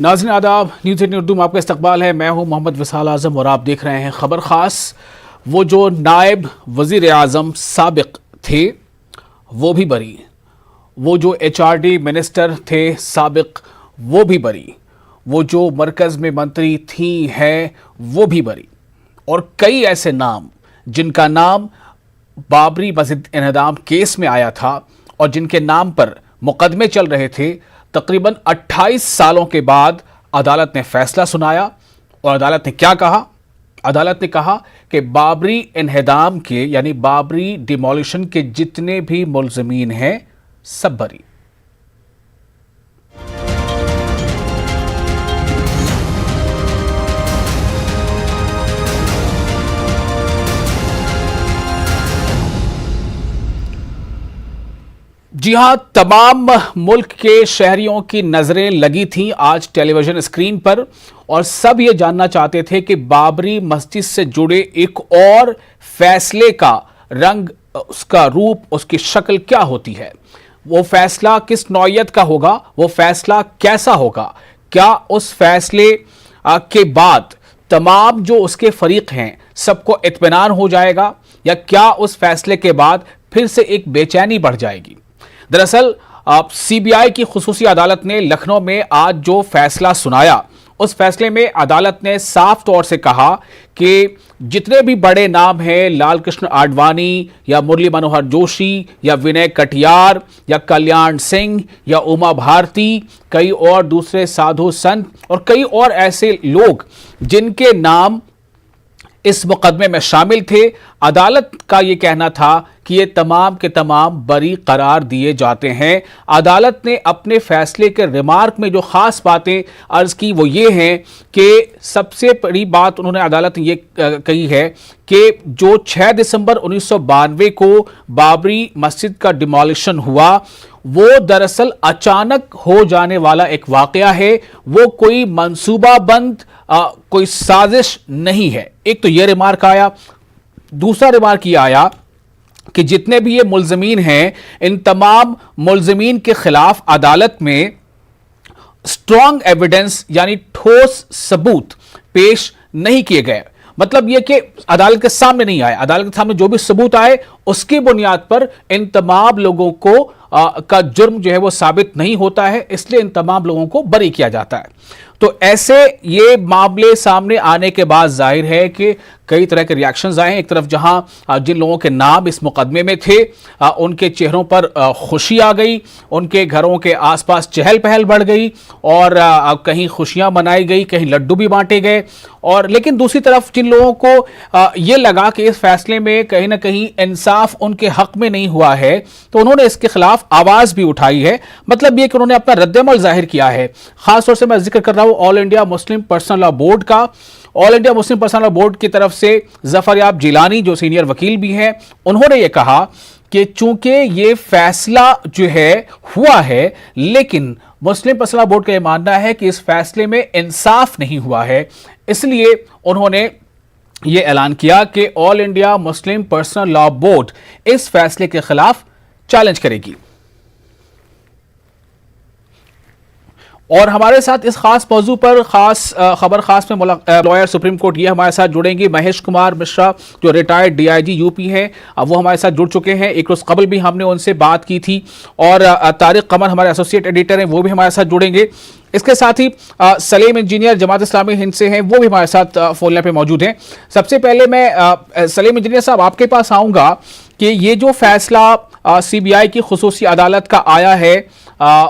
नाज़रीन आदाब, न्यूज़ 18 उर्दू में आपका इस्तकबाल है। मैं हूं मोहम्मद विसाल आज़म और आप देख रहे हैं खबर खास। वो जो नायब वज़ीर आज़म साबिक थे वो भी बरी, वो जो HRD मिनिस्टर थे साबिक वो भी बरी, वो जो मरकज़ में मंत्री थी हैं वो भी बरी, और कई ऐसे नाम जिनका नाम बाबरी मस्जिद इन्हदाम केस में आया था और जिनके नाम पर मुकदमे चल रहे थे। तकरीबन 28 सालों के बाद अदालत ने फैसला सुनाया और अदालत ने क्या कहा? अदालत ने कहा कि बाबरी इन्हदाम के यानी बाबरी डिमोलिशन के जितने भी मुल्ज़मीन हैं सब बरी। जी हां, तमाम मुल्क के शहरियों की नजरें लगी थीं आज टेलीविजन स्क्रीन पर और सब ये जानना चाहते थे कि बाबरी मस्जिद से जुड़े एक और फैसले का रंग, उसका रूप, उसकी शक्ल क्या होती है, वो फैसला किस नौयत का होगा, वो फैसला कैसा होगा, क्या उस फैसले के बाद तमाम जो उसके फरीक हैं सबको इत्मीनान हो जाएगा या क्या उस फैसले के बाद फिर से एक बेचैनी बढ़ जाएगी। दरअसल CBI की खुसूसी अदालत ने लखनऊ में आज जो फैसला सुनाया, उस फैसले में अदालत ने साफ तौर से कहा कि जितने भी बड़े नाम हैं, लाल कृष्ण आडवाणी या मुरली मनोहर जोशी या विनय कटियार या कल्याण सिंह या उमा भारती, कई और दूसरे साधु संत और कई और ऐसे लोग जिनके नाम इस मुकदमे में शामिल थे, अदालत का यह कहना था कि ये तमाम के तमाम बरी करार दिए जाते हैं। अदालत ने अपने फैसले के रिमार्क में जो खास बातें अर्ज की वो ये हैं कि सबसे बड़ी बात उन्होंने अदालत ने ये कही है कि जो 6 दिसंबर 1992 को बाबरी मस्जिद का डिमोलिशन हुआ वो दरअसल अचानक हो जाने वाला एक वाकया है, वो कोई मंसूबाबंद कोई साजिश नहीं है। एक तो यह रिमार्क आया। दूसरा रिमार्क यह आया कि जितने भी ये मुल्ज़मीन हैं, इन तमाम मुल्ज़मीन के खिलाफ अदालत में स्ट्रॉन्ग एविडेंस यानी ठोस सबूत पेश नहीं किए गए। मतलब यह कि अदालत के सामने नहीं आए, अदालत के सामने जो भी सबूत आए उसकी बुनियाद पर इन तमाम लोगों को का जुर्म जो है वो साबित नहीं होता है, इसलिए इन तमाम लोगों को बरी किया जाता है। तो ऐसे ये मामले सामने आने के बाद जाहिर है कि कई तरह के रिएक्शंस आए हैं। एक तरफ जहां जिन लोगों के नाम इस मुकदमे में थे उनके चेहरों पर खुशी आ गई, उनके घरों के आसपास चहल पहल बढ़ गई और कहीं खुशियां मनाई गई, कहीं लड्डू भी बांटे गए। और लेकिन दूसरी तरफ जिन लोगों को ये लगा कि इस फैसले में कहीं ना कहीं इंसाफ उनके हक में नहीं हुआ है, तो उन्होंने इसके खिलाफ आवाज भी उठाई है। मतलब ये कि उन्होंने अपना रद्दमल जाहिर किया है। खासतौर से मैं जिक्र कर रहा हूं All India Muslim Personal Law Board का। All India Muslim Personal Law Board की तरफ से जफर याब जिलानी जो सीनियर वकील भी हैं, उन्होंने ये कहा कि चूंकि ये फैसला जो है हुआ है, लेकिन मुस्लिम पर्सनल लॉ बोर्ड का यह मानना है कि इस फैसले में इंसाफ नहीं हुआ है, इसलिए उन्होंने ये ऐलान किया कि all India Muslim Personal Law board इस फैसले के खिलाफ चैलेंज करेगी। और हमारे साथ इस खास मौजू पर खबर खास में लॉयर सुप्रीम कोर्ट ये हमारे साथ जुड़ेंगे महेश कुमार मिश्रा जो रिटायर्ड DIG UP हैं, अब वो हमारे साथ जुड़ चुके हैं। एक रोज कबल भी हमने उनसे बात की थी। और तारिक कमर हमारे एसोसिएट एडिटर हैं, वो भी हमारे साथ जुड़ेंगे। इसके साथ ही सलीम इंजीनियर जमात इस्लामी हिंद से हैं, वो भी हमारे साथ फोन लाइन पे मौजूद हैं। सबसे पहले मैं सलीम इंजीनियर साहब आपके पास आऊँगा कि ये जो फैसला CBI की खुसूसी अदालत का आया है,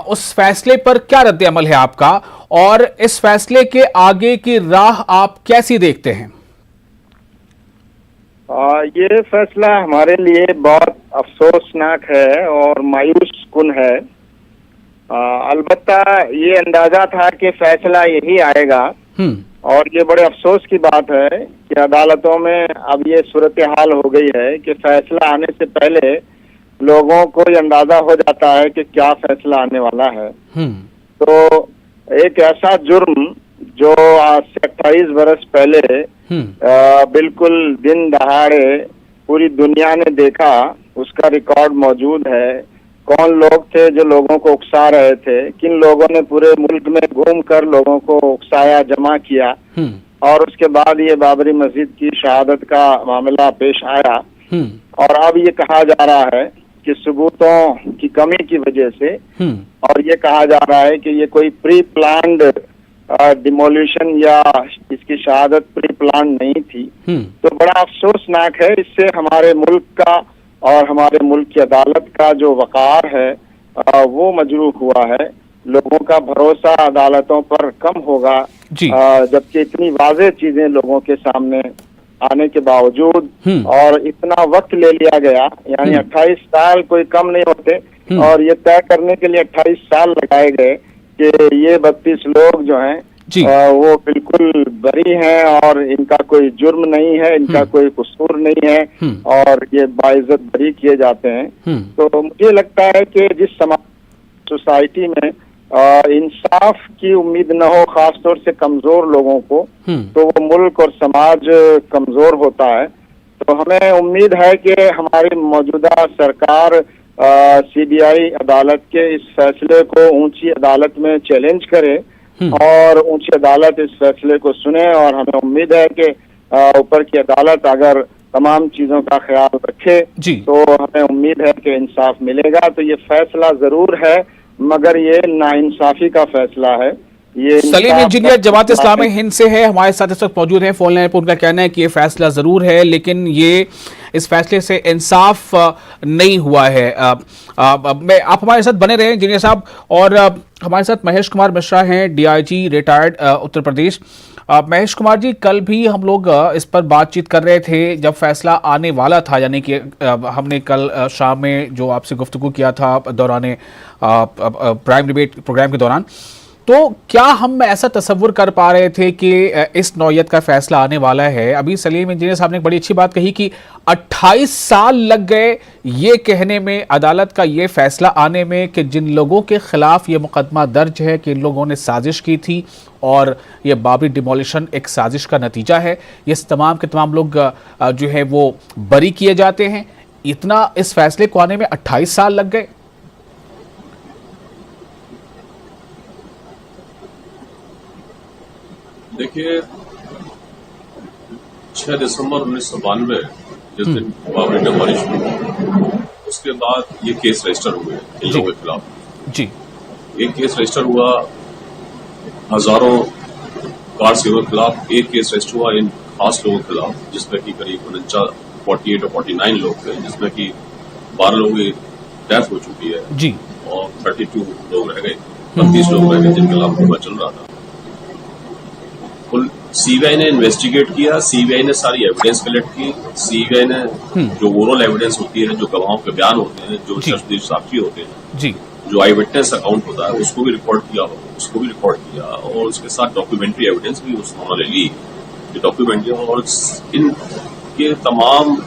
उस फैसले पर क्या रद्द अमल है आपका और इस फैसले के आगे की राह आप कैसी देखते हैं? ये फैसला हमारे लिए बहुत अफसोसनाक है और मायूस कुन है। अलबत्ता ये अंदाजा था कि फैसला यही आएगा और ये बड़े अफसोस की बात है कि अदालतों में अब ये सूरत हाल हो गई है कि फैसला आने से पहले लोगों को ये अंदाजा हो जाता है कि क्या फैसला आने वाला है। तो एक ऐसा जुर्म जो आज से 28 बरस पहले बिल्कुल दिन दहाड़े पूरी दुनिया ने देखा, उसका रिकॉर्ड मौजूद है। कौन लोग थे जो लोगों को उकसा रहे थे, किन लोगों ने पूरे मुल्क में घूमकर लोगों को उकसाया, जमा किया, और उसके बाद ये बाबरी मस्जिद की शहादत का मामला पेश आया। और अब ये कहा जा रहा है कि सबूतों की कमी की वजह से, और ये कहा जा रहा है कि ये कोई प्री प्लान्ड डिमोलिशन या इसकी शहादत प्री प्लान नहीं थी। तो बड़ा अफसोसनाक है। इससे हमारे मुल्क का और हमारे मुल्क की अदालत का जो वक़ार है वो मजरूह हुआ है। लोगों का भरोसा अदालतों पर कम होगा, जबकि इतनी वाज़ेह चीजें लोगों के सामने आने के बावजूद और इतना वक्त ले लिया गया, यानी 28 साल कोई कम नहीं होते, और ये तय करने के लिए 28 साल लगाए गए कि ये 32 लोग जो हैं वो बिल्कुल बरी हैं और इनका कोई जुर्म नहीं है, इनका कोई कसूर नहीं है, और ये बाइज्जत बरी किए जाते हैं। तो मुझे लगता है कि जिस समाज सोसाइटी में इंसाफ की उम्मीद न हो, खासतौर से कमजोर लोगों को, तो वो मुल्क और समाज कमजोर होता है। तो हमें उम्मीद है कि हमारी मौजूदा सरकार सीबीआई अदालत के इस फैसले को ऊंची अदालत में चैलेंज करे और ऊंची अदालत इस फैसले को सुने, और हमें उम्मीद है कि ऊपर की अदालत अगर तमाम चीजों का ख्याल रखे तो हमें उम्मीद है कि इंसाफ मिलेगा। तो ये फैसला जरूर है, मगर ये नाइंसाफी का फैसला है। ये सलीम इंजीनियर जमात इस्लामी हिंद से है, हमारे साथ इस वक्त मौजूद हैं फोन लाइन पर। उनका कहना है कि ये फैसला जरूर है, लेकिन ये इस फैसले से इंसाफ नहीं हुआ है। आप हमारे साथ बने रहे इंजीनियर साहब। और हमारे साथ महेश कुमार मिश्रा हैं, डीआईजी रिटायर्ड उत्तर प्रदेश। महेश कुमार जी, कल भी हम लोग इस पर बातचीत कर रहे थे जब फैसला आने वाला था, यानी कि हमने कल शाम में जो आपसे गुफ्तगू किया था दौरान प्राइम डिबेट प्रोग्राम के दौरान। तो क्या हम ऐसा तसव्वुर कर पा रहे थे कि इस नौयत का फैसला आने वाला है? अभी सलीम इंजीनियर साहब ने एक बड़ी अच्छी बात कही कि 28 साल लग गए ये कहने में, अदालत का ये फैसला आने में, कि जिन लोगों के खिलाफ ये मुकदमा दर्ज है कि इन लोगों ने साजिश की थी और ये बाबरी डिमोलिशन एक साजिश का नतीजा है, ये तमाम के तमाम लोग जो है वो बरी किए जाते हैं। इतना इस फैसले को आने में 28 साल लग गए। देखिए, 6 दिसंबर 1992 जिस दिन बाबरी डिमोलिशन हुआ, उसके बाद ये केस रजिस्टर हुए इन लोगों के खिलाफ। जी, एक केस रजिस्टर हुआ हजारों कार सेवक के खिलाफ, एक केस रजिस्टर हुआ इन खास लोगों के खिलाफ जिसमें कि करीब 48 और 49 लोग थे, जिसमें कि 12 लोगों की डेथ हो चुकी है जी, और 32 लोग रह गए, 32 लोग रह गए जिनके खिलाफ मुकदमा चल रहा था। सीबीआई ने इन्वेस्टिगेट किया, सीबीआई ने सारी एविडेंस कलेक्ट की, सीबीआई ने जो ओरल एविडेंस होती है, जो गवाहों के बयान होते हैं, जो चश्मदीद साक्षी होते हैं जी, जो आई विटनेस अकाउंट होता है, उसको भी रिकॉर्ड किया, और उसके साथ डॉक्यूमेंट्री एविडेंस भी उन्होंने ली, डॉक्यूमेंट्री। और इनके तमाम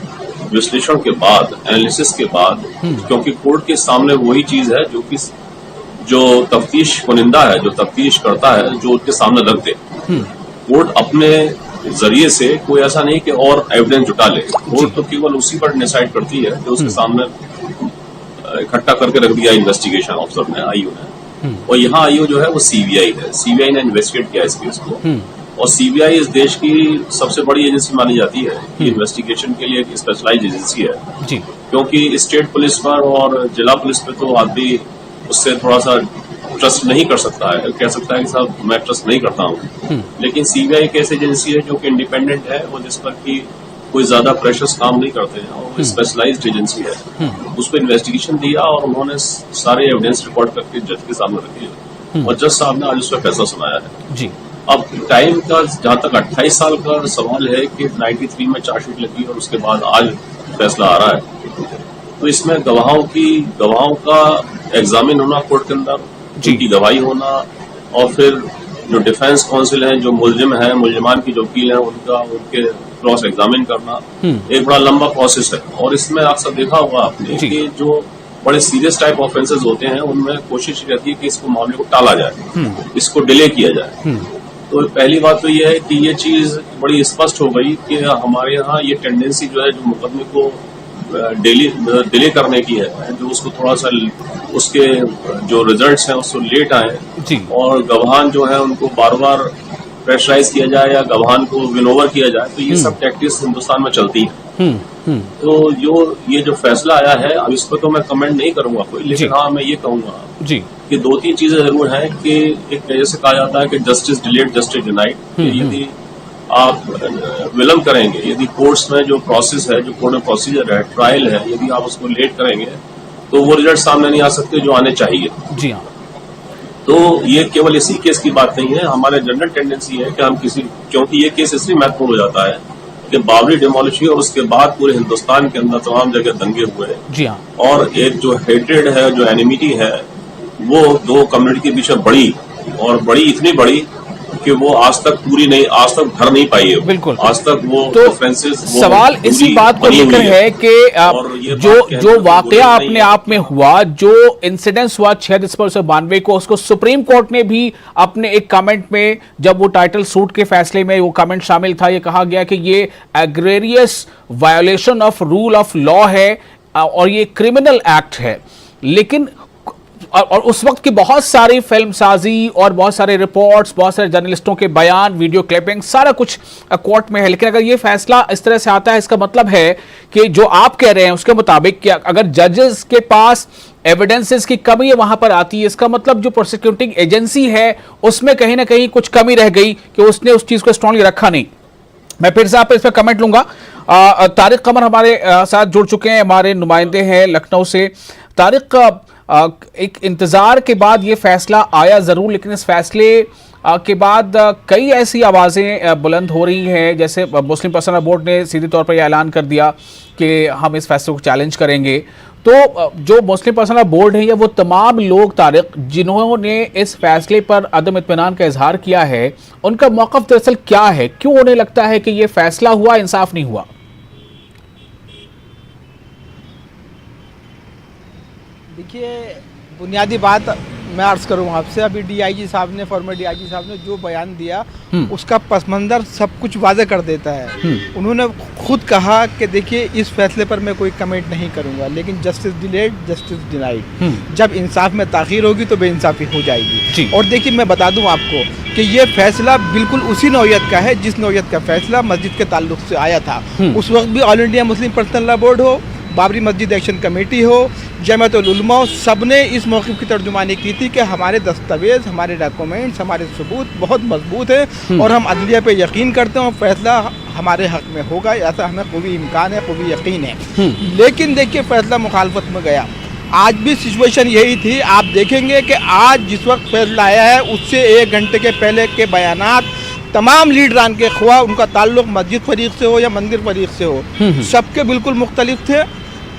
विश्लेषण के बाद, एनालिसिस के बाद, क्योंकि कोर्ट के सामने वही चीज है जो तफ्तीश कुनिंदा है, जो तफ्तीश करता है, जो उनके सामने रख दे। कोर्ट अपने जरिए से कोई ऐसा नहीं कि और एविडेंस जुटा ले, कोर्ट तो केवल उसी पर डिसाइड करती है जो उसके सामने इकट्ठा करके रख दिया इन्वेस्टिगेशन ऑफिसर ने, आईओ ने। और यहाँ आईओ जो है वो सीबीआई है, सीबीआई ने इन्वेस्टिगेट किया इस केस को, और सीबीआई इस देश की सबसे बड़ी एजेंसी मानी जाती है। इन्वेस्टिगेशन के लिए एक स्पेशलाइज्ड एजेंसी है जी, क्योंकि स्टेट पुलिस पर और जिला पुलिस पे तो आदमी उससे थोड़ा सा ट्रस्ट नहीं कर सकता है, कह सकता है कि साहब मैं ट्रस्ट नहीं करता हूँ, लेकिन सीबीआई एक ऐसी एजेंसी है जो कि इंडिपेंडेंट है और जिस पर की कोई ज्यादा प्रेशर्स काम नहीं करते हैं, और स्पेशलाइज्ड एजेंसी है। उस पर इन्वेस्टिगेशन दिया और उन्होंने सारे एविडेंस रिकॉर्ड करके जज के सामने रख दिया, और जज साहब ने आज उस पर फैसला सुनाया है जी। अब टाइम का जहां तक 28 साल का सवाल है कि 93 में चार्जशीट लगी और उसके बाद आज फैसला आ रहा है, तो इसमें गवाहों का एग्जामिन होना कोर्ट के अंदर, उनकी गवाही होना, और फिर जो डिफेंस काउंसिल है, जो मुल्जिम है, मुल्जिमान की जो वकील है, उनके क्रॉस एग्जामिन करना एक बड़ा लंबा प्रोसेस है। और इसमें अक्सर देखा होगा आपने कि जो बड़े सीरियस टाइप ऑफेंसेस होते हैं उनमें कोशिश रहती है कि इसको मामले को टाला जाए, इसको डिले किया जाए। तो पहली बात तो यह है कि ये चीज बड़ी स्पष्ट हो गई कि हमारे यहाँ ये टेंडेंसी जो है, जो मुकदमे को डिले करने की है, जो उसको थोड़ा सा उसके जो रिजल्ट्स हैं उसको लेट आए जी, और गवाहान जो है उनको बार बार प्रेशराइज किया जाए या गवाहान को विन ओवर किया जाए, तो ये सब टैक्टिक्स हिंदुस्तान में चलती है। तो ये जो फैसला आया है, अब इस पर तो मैं कमेंट नहीं करूंगा कोई, लेकिन हाँ मैं ये कहूंगा जी कि 2-3 चीजें जरूर हैं कि एक जैसे कहा जाता है कि जस्टिस डिलेड जस्टिस डिनाइड। यदि आप विलंब करेंगे, यदि कोर्ट्स में जो प्रोसेस है, जो कोर्ट में प्रोसीजर है, ट्रायल है, यदि आप उसको लेट करेंगे तो वो रिजल्ट सामने नहीं आ सकते जो आने चाहिए। जी हाँ। तो ये केवल इसी केस की बात नहीं है, हमारे जनरल टेंडेंसी है कि हम क्योंकि ये केस इसलिए महत्वपूर्ण हो जाता है कि बाबरी डिमोलिश हुई और उसके बाद पूरे हिंदुस्तान के अंदर तमाम जगह दंगे हुए। जी हाँ। और एक जो हेट्रेड है, जो एनिमिटी है, वो दो कम्युनिटी के बीच में बड़ी इतनी बड़ी कि वो आज तक भर नहीं पाई है। बिल्कुल, आज तक वो तो सवाल इसी बात को लेकर है कि जो वाकया अपने आप में हुआ, जो इंसिडेंस हुआ 6 दिसंबर 1992 को, उसको सुप्रीम कोर्ट ने भी अपने एक कमेंट में, जब वो टाइटल सूट के फैसले में वो कमेंट शामिल था, ये कहा गया कि ये egregious violation of rule of law है और ये क्रिमिनल एक्ट है। लेकिन और उस वक्त की बहुत सारी फिल्मसाजी और बहुत सारे रिपोर्ट्स, बहुत सारे जर्नलिस्टों के बयान, वीडियो क्लिपिंग, सारा कुछ कोर्ट में है। लेकिन अगर ये फैसला इस तरह से आता है, इसका मतलब है कि जो आप कह रहे हैं उसके मुताबिक कि अगर जजेस के पास एविडेंसेस की कमी है वहां पर आती है, इसका मतलब जो प्रोसिक्यूटिंग एजेंसी है उसमें कहीं ना कहीं कुछ कमी रह गई कि उसने उस चीज को स्ट्रांगली रखा नहीं। मैं फिर से आप इस पर कमेंट लूंगा। तारिक कमर हमारे साथ जुड़ चुके हैं, हमारे नुमाइंदे हैं लखनऊ से। तारिक, एक इंतजार के बाद ये फैसला आया जरूर, लेकिन इस फैसले के बाद कई ऐसी आवाजें बुलंद हो रही हैं, जैसे मुस्लिम पर्सनल बोर्ड ने सीधे तौर पर यह ऐलान कर दिया कि हम इस फैसले को चैलेंज करेंगे। तो जो मुस्लिम पर्सनल बोर्ड है या वो तमाम लोग तारिक जिन्होंने इस फैसले पर अदम इत्मीनान का इजहार किया है, उनका मौक़िफ़ दरअसल क्या है? क्यों उन्हें लगता है कि ये फैसला हुआ, इंसाफ नहीं हुआ? देखिए, बुनियादी बात मैं अर्ज़ करूँ आपसे, अभी डीआईजी साहब ने, फॉर्मर डीआईजी साहब ने जो बयान दिया उसका पस मंज़र सब कुछ वाज़ेह कर देता है। उन्होंने खुद कहा कि देखिए इस फैसले पर मैं कोई कमेंट नहीं करूंगा, लेकिन जस्टिस डिलेड जस्टिस डिनाइड, जब इंसाफ में ताख़ीर होगी तो बेइंसाफ़ी हो जाएगी। और देखिए मैं बता दूं आपको कि ये फैसला बिल्कुल उसी नौयत का है जिस नौयत का फैसला मस्जिद के ताल्लुक से आया था। उस वक्त भी all India Muslim Personal Law board हो, बाबरी मस्जिद एक्शन कमेटी हो, जमात-उल उलमा हो, सब ने इस मौक़िफ़ की तर्जुमानी की थी कि हमारे दस्तावेज़, हमारे डॉक्यूमेंट्स, हमारे सबूत बहुत मजबूत हैं और हम अदलिया पे यकीन करते हैं और फैसला हमारे हक़ में होगा, ऐसा हमें क़वी इम्कान है, क़वी यकीन है। लेकिन देखिए फैसला मुखालफत में गया। आज भी सिचुएशन यही थी। आप देखेंगे कि आज जिस वक्त फैसला आया है उससे 1 घंटे के पहले के बयानात तमाम लीडरान के, ख्वाह उनका ताल्लुक़ मस्जिद फरीक़ से हो या मंदिर फरीक़ से हो, सबके बिल्कुल मुख्तलिफ थे।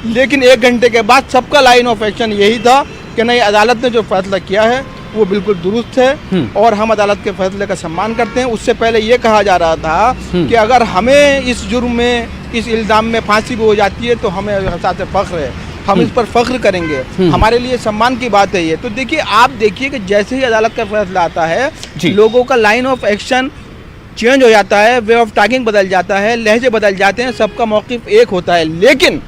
लेकिन 1 घंटे के बाद सबका लाइन ऑफ एक्शन यही था कि नहीं, अदालत ने जो फैसला किया है वो बिल्कुल दुरुस्त है और हम अदालत के फैसले का सम्मान करते हैं। उससे पहले ये कहा जा रहा था कि अगर हमें इस जुर्म में, इस इल्ज़ाम में फांसी भी हो जाती है तो हमें एहसास फ़ख्र है, हम इस पर फ़ख्र करेंगे, हमारे लिए सम्मान की बात है ये। तो देखिए, आप देखिए कि जैसे ही अदालत का फैसला आता है लोगों का लाइन ऑफ एक्शन चेंज हो जाता है, वे ऑफ टॉकिंग बदल जाता है, लहजे बदल जाते हैं, सबका मौक़िफ़ एक होता है। लेकिन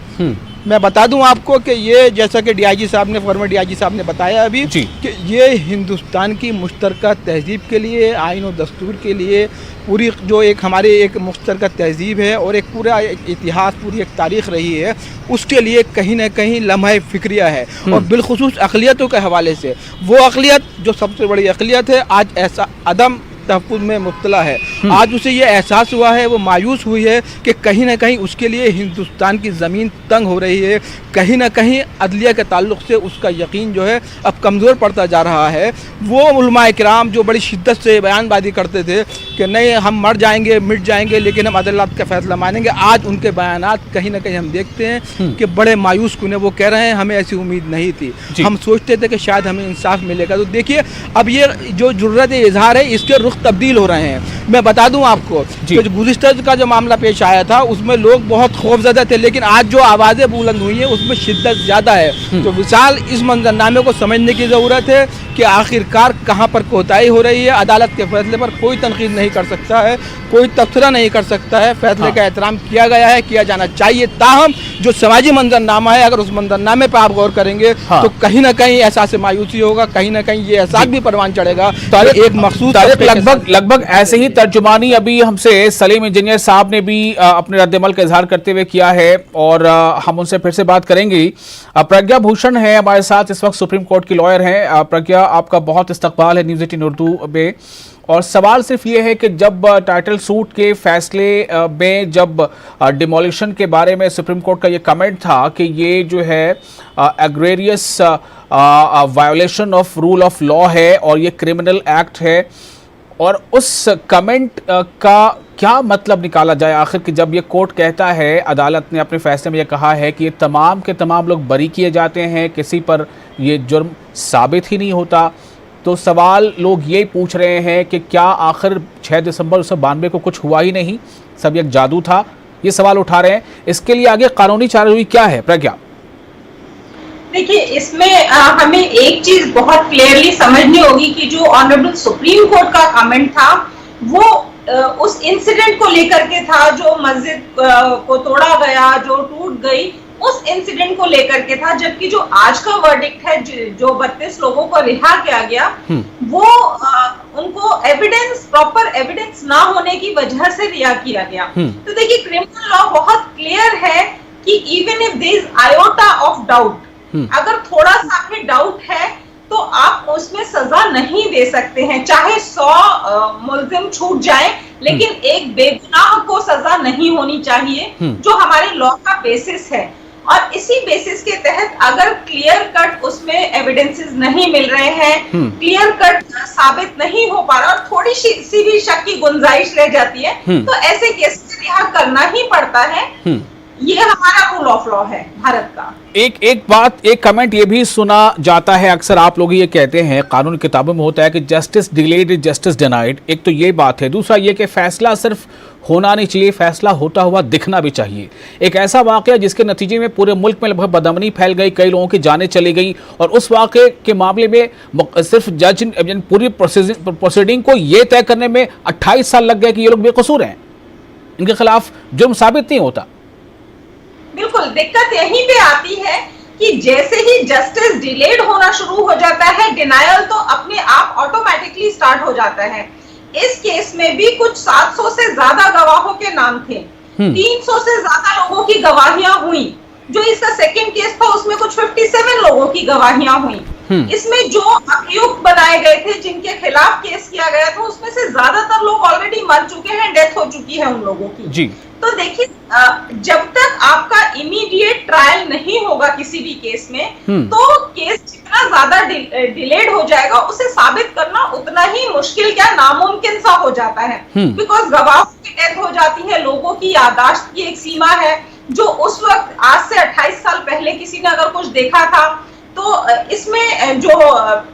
मैं बता दूं आपको कि ये, जैसा कि डीआईजी साहब ने, फॉर्मर डीआईजी साहब ने बताया अभी कि ये हिंदुस्तान की मुश्तरका तहजीब के लिए, आइन और दस्तूर के लिए, पूरी जो एक हमारे एक मुश्तरका तहजीब है और एक पूरा इतिहास, पूरी एक तारीख़ रही है, उसके लिए कहीं ना कहीं लम्हा फ़िक्रिया है। और बिलखुसूस अक़लियतों के हवाले से, वो अक़लियत जो सबसे बड़ी अक़लियत है आज ऐसा अदम तहफ़्फ़ुज़ में मुब्तला है, आज उसे ये एहसास हुआ है, वो मायूस हुई है कि कहीं ना कहीं उसके लिए हिंदुस्तान की ज़मीन तंग हो रही है, कहीं ना कहीं अदलिया के ताल्लुक़ से उसका यकीन जो है अब कमज़ोर पड़ता जा रहा है। वो उलमा इकराम जो बड़ी शिद्दत से बयानबाजी करते थे कि नहीं हम मर जाएंगे, मिट जाएंगे, लेकिन हम अदालत का फैसला मानेंगे, आज उनके बयानात कहीं ना कहीं हम देखते हैं कि बड़े मायूस कुन है। वो कह रहे हैं हमें ऐसी उम्मीद नहीं थी, हम सोचते थे कि शायद हमें इंसाफ मिलेगा। तो देखिए अब ये जो जुर्रत इजहार है इसके रुख तब्दील हो रहे हैं। मैं बता दूं आपको कि जो गुज़िश्ता का जो मामला पेश आया था उसमें लोग बहुत खौफज़दा थे, लेकिन आज जो आवाज़ें बुलंद हुई हैं उसमें शिद्दत ज़्यादा है। तो विशाल इस मंजरनामे को समझने की ज़रूरत है कि आखिरकार कहाँ पर कोताही हो रही है। अदालत के फैसले पर कोई तनकीद नहीं कर सकता है, कोई तबसरा नहीं कर सकता है। फैसले का एहतराम किया गया है, किया जाना चाहिए। ताहम जो समाजी मंजरनामा है, अगर उस मंजरनामे पर आप गौर करेंगे तो कहीं ना कहीं एहसास मायूसी होगा, कहीं ना कहीं ये एहसास भी परवान चढ़ेगा। एक मखसूस लगभग ऐसे ही तर्जुमानी अभी हमसे सलीम इंजीनियर साहब ने भी अपने रद्दमल का इजहार करते हुए किया है और हम उनसे फिर से बात करेंगे। प्रज्ञा भूषण है हमारे साथ इस वक्त, सुप्रीम कोर्ट की लॉयर हैं। प्रज्ञा, आपका बहुत इस्तकबाल है न्यूज़ 18 उर्दू में। और सवाल सिर्फ ये है कि जब टाइटल सूट के फैसले में जब डिमोलिशन के बारे में सुप्रीम कोर्ट का ये कमेंट था कि ये जो है egregious violation of rule of law है और ये क्रिमिनल एक्ट है, और उस कमेंट का क्या मतलब निकाला जाए आखिर कि जब ये कोर्ट कहता है, अदालत ने अपने फैसले में ये कहा है कि ये तमाम के तमाम लोग बरी किए जाते हैं, किसी पर ये जुर्म साबित ही नहीं होता। तो सवाल लोग ये पूछ रहे हैं कि क्या आखिर 6 दिसंबर 1992 को कुछ हुआ ही नहीं, सब एक जादू था? ये सवाल उठा रहे हैं। इसके लिए आगे कानूनी कार्रवाई क्या है प्रज्ञा? देखिए, इसमें हमें एक चीज बहुत क्लियरली समझनी होगी कि जो ऑनरेबल सुप्रीम कोर्ट का कमेंट था वो उस इंसिडेंट को लेकर के था जो मस्जिद को तोड़ा गया, जो टूट गई, उस इंसिडेंट को लेकर के था। जबकि जो आज का वर्डिक्ट है, जो 32 लोगों को रिहा किया गया, वो उनको प्रॉपर एविडेंस ना होने की वजह से रिहा किया गया। तो देखिए, क्रिमिनल लॉ बहुत क्लियर है कि even if there is iota of doubt, अगर थोड़ा सा भी डाउट है तो आप उसमें सजा नहीं दे सकते हैं। चाहे 100 मुल्जिम छूट जाएं, लेकिन एक बेगुनाह को सजा नहीं होनी चाहिए, जो हमारे लॉ का बेसिस है। और इसी बेसिस के तहत अगर क्लियर कट उसमें एविडेंसेस नहीं मिल रहे हैं, क्लियर कट साबित नहीं हो पा रहा और थोड़ी सी भी शक की गुंजाइश रह जाती है, तो ऐसे केस में रिहा करना ही पड़ता है। ये हमारा रूल ऑफ लॉ है भारत का। एक कमेंट ये भी सुना जाता है, अक्सर आप लोग ये कहते हैं, कानून किताबों में होता है कि justice delayed is justice denied. एक तो ये बात है, दूसरा ये कि फैसला सिर्फ होना नहीं चाहिए, फैसला होता हुआ दिखना भी चाहिए। एक ऐसा वाकया जिसके नतीजे में पूरे मुल्क में लगभग बदअमनी फैल गई, कई लोगों की जानें चली गई, और उस वाकये के मामले में सिर्फ जज पूरी प्रोसीडिंग को ये तय करने में 28 साल लग गए कि ये लोग बेकसूर हैं, इनके खिलाफ जुर्म साबित नहीं होता। बिल्कुल, दिक्कत यहीं पे आती है कि जैसे ही जस्टिस डिलेड होना शुरू हो जाता है, डिनायल तो अपने आप ऑटोमेटिकली स्टार्ट हो जाता है। इस केस में भी कुछ 700 से ज्यादा गवाहों के नाम थे, 300 से ज्यादा लोगों की गवाहियां हुई। जो इसका सेकंड केस था उसमें कुछ 57 लोगों की गवाहियां हुई। इसमें जो अभियुक्त बनाए गए थे, जिनके खिलाफ केस किया गया था, उसमें से ज्यादातर लोग ऑलरेडी मर चुके हैं, डेथ हो चुकी है उन लोगों की जी। तो देखिए, जब तक आपका इमीडिएट ट्रायल नहीं होगा किसी भी केस में, तो केस जितना ज्यादा डिलेड हो जाएगा, उसे साबित करना उतना ही मुश्किल, क्या नामुमकिन सा हो जाता है। बिकॉज गवाहों की डेथ हो जाती है, लोगों की याददाश्त की एक सीमा है, जो उस वक्त आज से 28 साल पहले किसी ने अगर कुछ देखा था, तो इसमें जो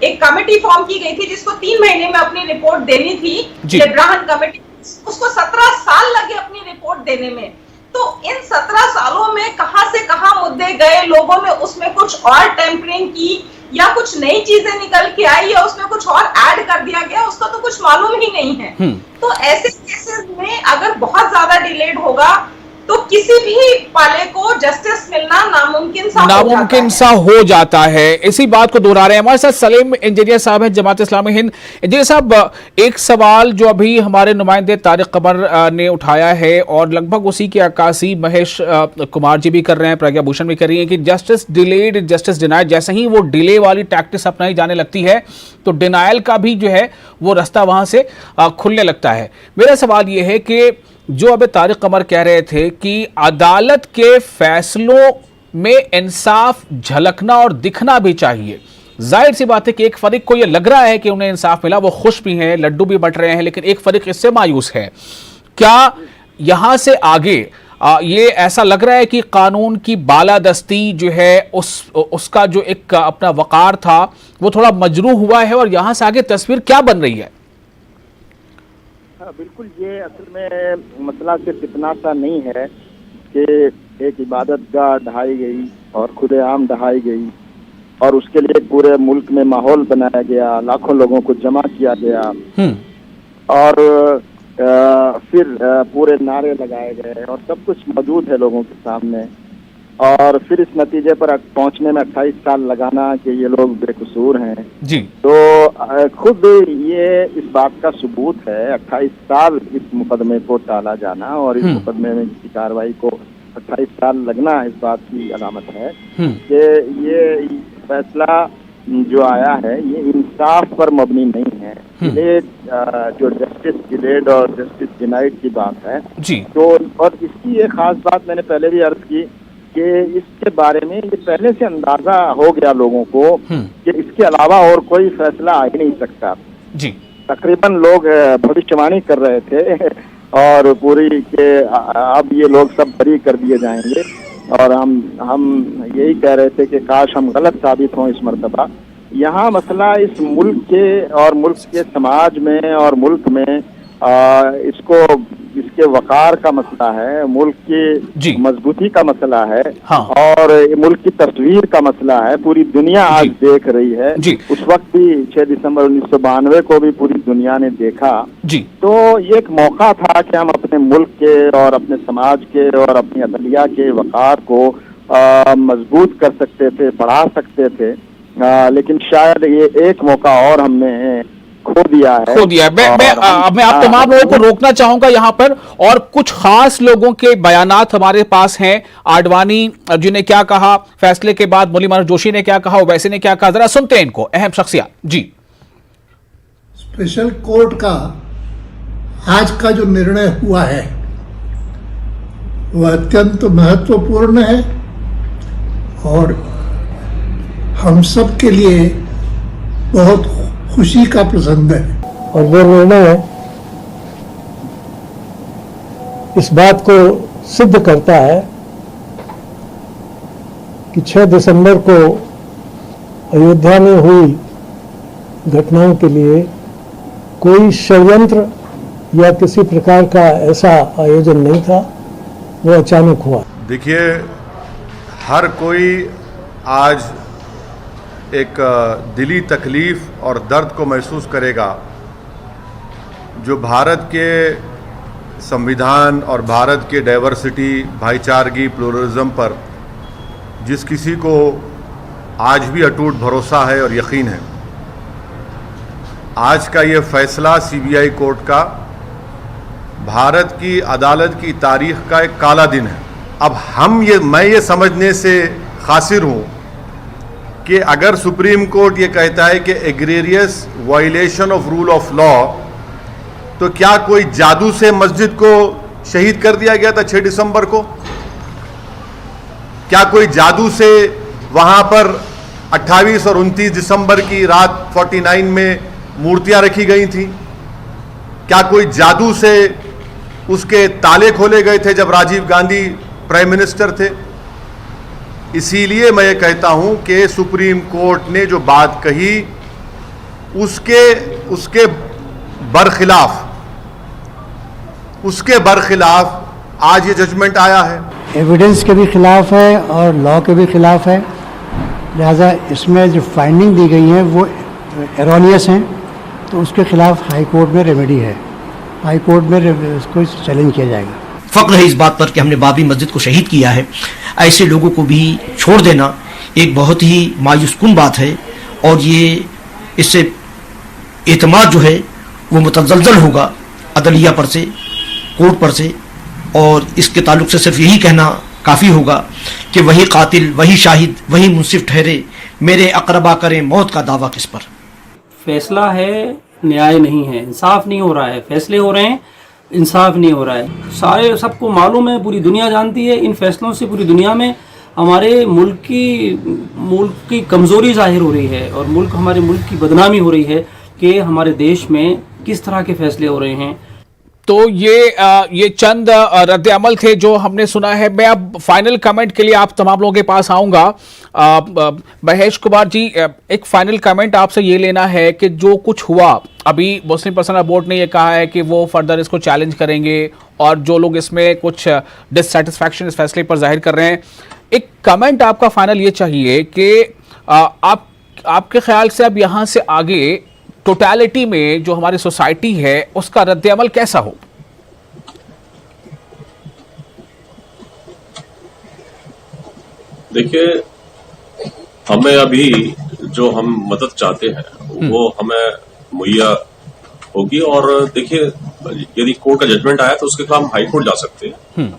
एक कमेटी फॉर्म की गई थी जिसको 3 महीने में अपनी रिपोर्ट देनी थी, लेब्राहन कमेटी, उसको 17 साल लगे अपनी रिपोर्ट देने में। तो इन 17 सालों में कहां से कहां मुद्दे गए, लोगों ने उसमें कुछ और टेम्परिंग की या कुछ नई चीजें निकल के आई या उसमें कुछ और ऐड कर दिया गया, उसका तो कुछ मालूम ही नहीं है। तो ऐसे केसेस में अगर बहुत ज्यादा डिलेड होगा तो किसी भी पाले को जस्टिस मिलना नामुमकिन सा हो जाता है। इसी बात को दोहरा रहे हैं हमारे साथ सलीम इंजीनियर साहब हैं, जमात इस्लामी हिंद। इंजीनियर साहब, एक सवाल जो अभी हमारे नुमाइंदे तारिक कमर ने उठाया है और लगभग उसी की अक्कासी महेश कुमार जी भी कर रहे हैं, प्रज्ञा भूषण भी कर रही हैं कि जस्टिस डिलेड जस्टिस डिनाइड, जैसे ही वो डिले वाली टैक्टिस अपनाई जाने लगती है तो डिनायल का भी जो है वो रास्ता वहां से खुलने लगता है। मेरा सवाल ये है कि जो अभी तारिक कमर कह रहे थे कि अदालत के फैसलों में इंसाफ झलकना और दिखना भी चाहिए, जाहिर सी बात है कि एक फरीक को यह लग रहा है कि उन्हें इंसाफ मिला, वो खुश भी हैं, लड्डू भी बट रहे हैं, लेकिन एक फरीक इससे मायूस है। क्या यहां से आगे ये ऐसा लग रहा है कि कानून की बालादस्ती जो है उसका जो एक अपना वकार था वो थोड़ा मजरूह हुआ है और यहां से आगे तस्वीर क्या बन रही है? हाँ, बिल्कुल। ये असल में मसला सिर्फ इतना सा नहीं है कि एक इबादत गाह ढहाई गई और खुलेआम ढहाई गई और उसके लिए पूरे मुल्क में माहौल बनाया गया, लाखों लोगों को जमा किया गया और फिर पूरे नारे लगाए गए और सब कुछ मौजूद है लोगों के सामने और फिर इस नतीजे पर पहुंचने में 28 साल लगाना कि ये लोग बेकसूर हैं जी। तो खुद ये इस बात का सबूत है। 28 साल इस मुकदमे को टाला जाना और इस मुकदमे में की कार्रवाई को 28 साल लगना इस बात की अलामत है कि ये फैसला जो आया है ये इंसाफ पर मबनी नहीं है। गिलेड जो जस्टिस गिलेड और जस्टिस डिनाइड की बात है जी। तो और इसकी एक खास बात मैंने पहले भी अर्ज की कि इसके बारे में ये पहले से अंदाजा हो गया लोगों को कि इसके अलावा और कोई फैसला आ ही नहीं सकता जी। तकरीबन लोग भविष्यवाणी कर रहे थे और पूरी के अब ये लोग सब बरी कर दिए जाएंगे और हम यही कह रहे थे कि काश हम गलत साबित हों इस मर्तबा। यहाँ मसला इस मुल्क के और मुल्क के समाज में और मुल्क में इसके वकार का मसला है, मुल्क की मजबूती का मसला है हाँ। और मुल्क की तस्वीर का मसला है। पूरी दुनिया आज देख रही है जी। उस वक्त भी 6 दिसंबर 1992 को भी पूरी दुनिया ने देखा जी। तो ये एक मौका था कि हम अपने मुल्क के और अपने समाज के और अपनी अदलिया के वकार को मजबूत कर सकते थे, बढ़ा सकते थे लेकिन शायद ये एक मौका और हमने खो दिया है। मैं आप तमाम लोगों को रोकना चाहूंगा यहाँ पर और कुछ खास लोगों के बयानात हमारे पास हैं। आडवाणी जी ने क्या कहा फैसले के बाद, मुरली मनोहर जोशी ने क्या कहा, ओवैसी ने क्या कहा, जरा सुनते हैं इनको, अहम शख्सियत जी। स्पेशल कोर्ट का आज का जो निर्णय हुआ है वह अत्यंत महत्वपूर्ण है और हम सब के लिए बहुत खुशी का प्रसंग है और वो निर्णय इस बात को सिद्ध करता है कि 6 दिसंबर को अयोध्या में हुई घटनाओं के लिए कोई षड्यंत्र या किसी प्रकार का ऐसा आयोजन नहीं था, वो अचानक हुआ। देखिए, हर कोई आज एक दिली तकलीफ और दर्द को महसूस करेगा जो भारत के संविधान और भारत के डाइवर्सिटी, भाईचारगी, प्लुरलिज्म पर जिस किसी को आज भी अटूट भरोसा है और यकीन है। आज का ये फैसला सीबीआई कोर्ट का भारत की अदालत की तारीख का एक काला दिन है। अब मैं ये समझने से कासिर हूँ कि अगर सुप्रीम कोर्ट ये कहता है कि egregious violation of rule of law, तो क्या कोई जादू से मस्जिद को शहीद कर दिया गया था 6 दिसंबर को? क्या कोई जादू से वहां पर 28 और 29 दिसंबर की रात 49 में मूर्तियां रखी गई थी? क्या कोई जादू से उसके ताले खोले गए थे जब राजीव गांधी प्राइम मिनिस्टर थे? इसीलिए मैं ये कहता हूं कि सुप्रीम कोर्ट ने जो बात कही उसके बरखिलाफ आज ये जजमेंट आया है। एविडेंस के भी खिलाफ है और लॉ के भी खिलाफ है, लिहाजा इसमें जो फाइंडिंग दी गई है वो एरोनियस हैं, तो उसके खिलाफ हाई कोर्ट में रेमेडी है, हाई कोर्ट में इसको चैलेंज किया जाएगा। फक्र है इस बात पर कि हमने बाबरी मस्जिद को शहीद किया है। ऐसे लोगों को भी छोड़ देना एक बहुत ही मायूस कुन बात है और ये इससे एतमाद जो है वो मुतज़लज़ल होगा अदलिया पर से, कोर्ट पर से, और इसके ताल्लुक से सिर्फ यही कहना काफ़ी होगा कि वही कातिल, वही शाहिद, वही मुंसिफ ठहरे, मेरे अक़रबा करें मौत का दावा किस पर। फैसला है, न्याय नहीं है, इंसाफ नहीं हो रहा है, फैसले हो रहे हैं, इंसाफ नहीं हो रहा है। सबको मालूम है, पूरी दुनिया जानती है, इन फैसलों से पूरी दुनिया में हमारे मुल्क की कमज़ोरी जाहिर हो रही है और हमारे मुल्क की बदनामी हो रही है कि हमारे देश में किस तरह के फैसले हो रहे हैं। तो ये चंद रद्द अमल थे जो हमने सुना है। मैं अब फाइनल कमेंट के लिए आप तमाम लोगों के पास आऊंगा। महेश कुमार जी, एक फाइनल कमेंट आपसे ये लेना है कि जो कुछ हुआ, अभी मुस्लिम पर्सनल बोर्ड ने ये कहा है कि वो फर्दर इसको चैलेंज करेंगे और जो लोग इसमें कुछ डिससेटिस्फैक्शन इस फैसले पर जाहिर कर रहे हैं, एक कमेंट आपका फाइनल ये चाहिए कि आपके ख्याल से अब यहाँ से आगे टोटलिटी में जो हमारी सोसाइटी है उसका रद्द अमल कैसा हो? देखिए, हमें अभी जो हम मदद चाहते हैं वो हमें मुहैया होगी। और देखिए, यदि कोर्ट का जजमेंट आया तो उसके खिलाफ हम हाई कोर्ट जा सकते हैं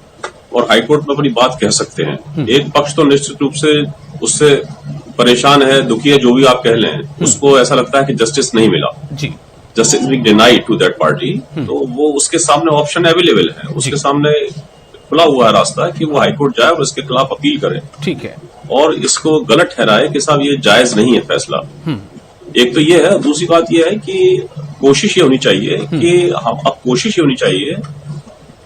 और हाई कोर्ट में अपनी बात कह सकते हैं। एक पक्ष तो निश्चित रूप से उससे परेशान है, दुखी है, जो भी आप कह लें, उसको ऐसा लगता है कि जस्टिस नहीं मिला, justice being denied to that party. तो वो उसके सामने ऑप्शन अवेलेबल है, उसके सामने खुला हुआ है रास्ता कि वो हाईकोर्ट जाए और इसके खिलाफ अपील करे, ठीक है, और इसको गलत ठहराए कि साहब ये जायज नहीं है फैसला। एक तो ये है। दूसरी बात ये है कि कोशिश ये होनी चाहिए कि अब कोशिश ये होनी चाहिए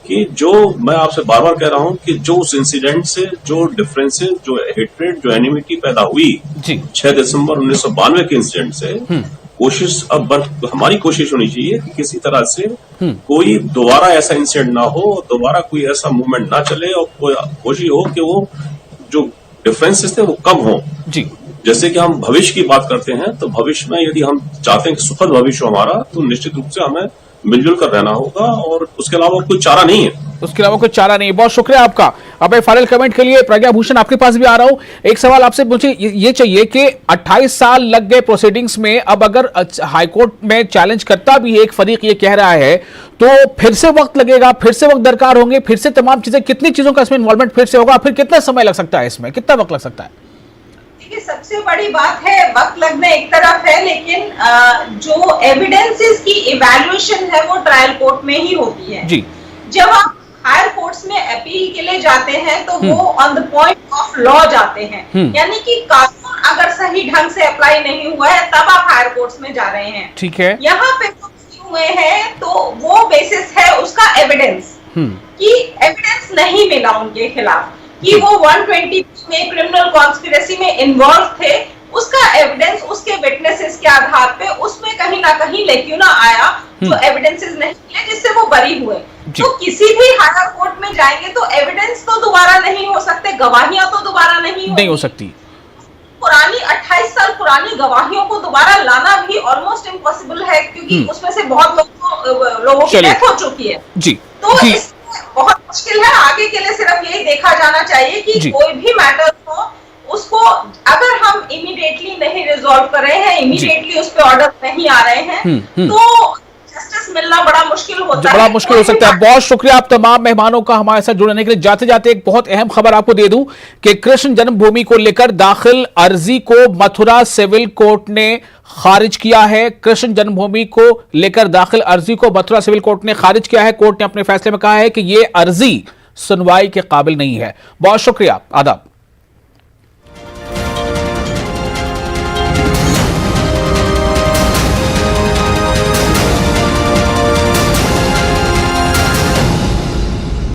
कि जो मैं आपसे बार बार कह रहा हूं कि जो उस इंसिडेंट से जो डिफरेंसेस, जो हेट्रेड, जो एनिमिटी पैदा हुई 6 दिसंबर 1992 के इंसिडेंट से, कोशिश अब हमारी कोशिश होनी चाहिए कि किसी तरह से कोई दोबारा ऐसा इंसिडेंट ना हो, दोबारा कोई ऐसा मूवमेंट ना चले और कोशिश हो कि वो जो डिफरेंसेस थे वो कम हो। जैसे कि हम भविष्य की बात करते हैं, तो भविष्य में यदि हम चाहते हैं कि सुखद भविष्य हमारा, तो निश्चित रूप से हमें मिलजुल कर रहना होगा और उसके अलावा कोई चारा नहीं है। उसके अलावा कोई चारा नहीं। बहुत शुक्रिया आपका। अब मैं फाइनल कमेंट के लिए प्रज्ञा भूषण आपके पास भी आ रहा हूं। एक सवाल आपसे मुझे ये चाहिए कि 28 साल लग गए प्रोसीडिंग्स में, अब अगर हाईकोर्ट में चैलेंज करता भी एक फरीक ये कह रहा है तो फिर से वक्त लगेगा, फिर से वक्त दरकार होंगे, फिर से तमाम चीजें, कितनी चीजों का इसमें इन्वॉल्वमेंट फिर से होगा, फिर कितना समय लग सकता है, इसमें कितना वक्त लग सकता है? देखिए, सबसे बड़ी बात है वक्त लगना एक तरफ है, लेकिन जो एविडेंसेस की इवैल्यूएशन है वो ट्रायल कोर्ट में ही होती है जी। जब आप हायर कोर्ट्स में अपील के लिए जाते हैं तो वो on the point of law जाते हैं, यानी कि कानून अगर सही ढंग से अप्लाई नहीं हुआ है तब आप हायर कोर्ट्स में जा रहे हैं, ठीक है। यहाँ पे हुए हैं तो वो बेसिस है उसका एविडेंस कि एविडेंस नहीं मिला उनके खिलाफ कि वो 120 में क्रिमिनल कॉन्स्पिरेसी में इन्वॉल्व थे। उसका एविडेंस उसके विटनेसेस के आधार पे उसमें कहीं ना कहीं लेक्यूना आया, जो एविडेंसेस नहीं मिले जिससे वो बरी हुए। तो किसी भी हायर कोर्ट में जाएंगे तो एविडेंस तो दोबारा नहीं हो सकते, गवाहियां तो दोबारा नहीं हो सकती। पुरानी 28 साल पुरानी गवाहियों को दोबारा लाना भी ऑलमोस्ट इम्पॉसिबल है, क्योंकि उसमें से बहुत लोगों की डेथ हो चुकी है जी। तो बहुत मुश्किल है। आगे के लिए सिर्फ यही देखा जाना चाहिए कि कोई भी मैटर हो उसको अगर हम इमीडिएटली नहीं रिजॉल्व कर रहे हैं, इमीडिएटली उस पे ऑर्डर नहीं आ रहे हैं, तो जस्टिस मिलना बड़ा मुश्किल होता है, बड़ा मुश्किल हो सकता है। बहुत शुक्रिया आप तमाम मेहमानों का हमारे साथ जुड़ने के लिए। जाते जाते एक बहुत अहम खबर आपको दे दूं कि कृष्ण जन्मभूमि को लेकर दाखिल अर्जी को मथुरा सिविल कोर्ट ने खारिज किया है। कृष्ण जन्मभूमि को लेकर दाखिल अर्जी को मथुरा सिविल कोर्ट ने खारिज किया है। कोर्ट ने अपने फैसले में कहा है कि यह अर्जी सुनवाई के काबिल नहीं है। बहुत शुक्रिया, आदाब।